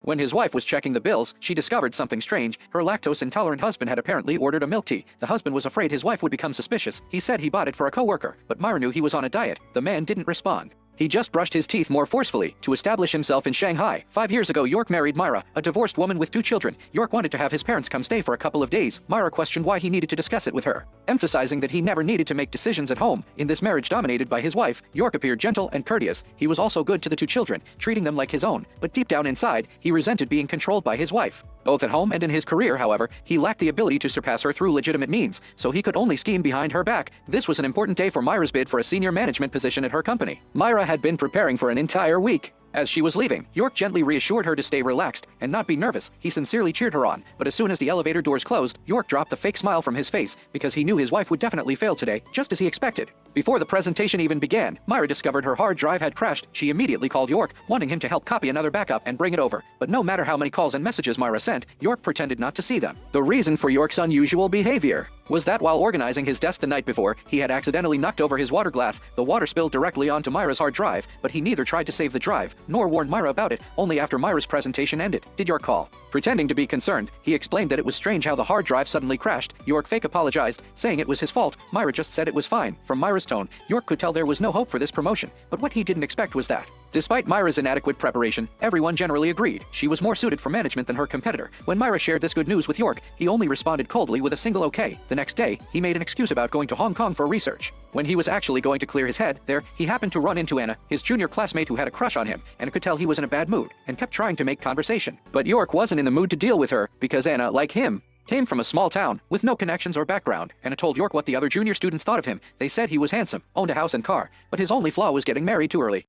When his wife was checking the bills, she discovered something strange. Her lactose-intolerant husband had apparently ordered a milk tea. The husband was afraid his wife would become suspicious. He said he bought it for a coworker, but Myra knew he was on a diet. The man didn't respond. He just brushed his teeth more forcefully to establish himself in Shanghai. 5 years ago, York married Myra, a divorced woman with 2 children. York wanted to have his parents come stay for a couple of days. Myra questioned why he needed to discuss it with her, emphasizing that he never needed to make decisions at home. In this marriage dominated by his wife, York appeared gentle and courteous. He was also good to the 2 children, treating them like his own. But deep down inside, he resented being controlled by his wife. Both at home and in his career, however, he lacked the ability to surpass her through legitimate means, so he could only scheme behind her back. This was an important day for Myra's bid for a senior management position at her company. Myra had been preparing for an entire week. As she was leaving, York gently reassured her to stay relaxed and not be nervous. He sincerely cheered her on, but as soon as the elevator doors closed, York dropped the fake smile from his face because he knew his wife would definitely fail today, just as he expected. Before the presentation even began, Myra discovered her hard drive had crashed. She immediately called York, wanting him to help copy another backup and bring it over. But no matter how many calls and messages Myra sent, York pretended not to see them. The reason for York's unusual behavior was that while organizing his desk the night before, he had accidentally knocked over his water glass. The water spilled directly onto Myra's hard drive, but he neither tried to save the drive, nor warned Myra about it. Only after Myra's presentation ended did York call. Pretending to be concerned, he explained that it was strange how the hard drive suddenly crashed. York fake apologized, saying it was his fault. Myra just said it was fine. From Myra's tone, York could tell there was no hope for this promotion, but what he didn't expect was that, despite Myra's inadequate preparation, everyone generally agreed she was more suited for management than her competitor. When Myra shared this good news with York, he only responded coldly with a single okay. The next day, he made an excuse about going to Hong Kong for research. When he was actually going to clear his head there, he happened to run into Anna, his junior classmate who had a crush on him, and could tell he was in a bad mood, and kept trying to make conversation. But York wasn't in the mood to deal with her, because Anna, like him, came from a small town, with no connections or background. Anna told York what the other junior students thought of him. They said he was handsome, owned a house and car, but his only flaw was getting married too early.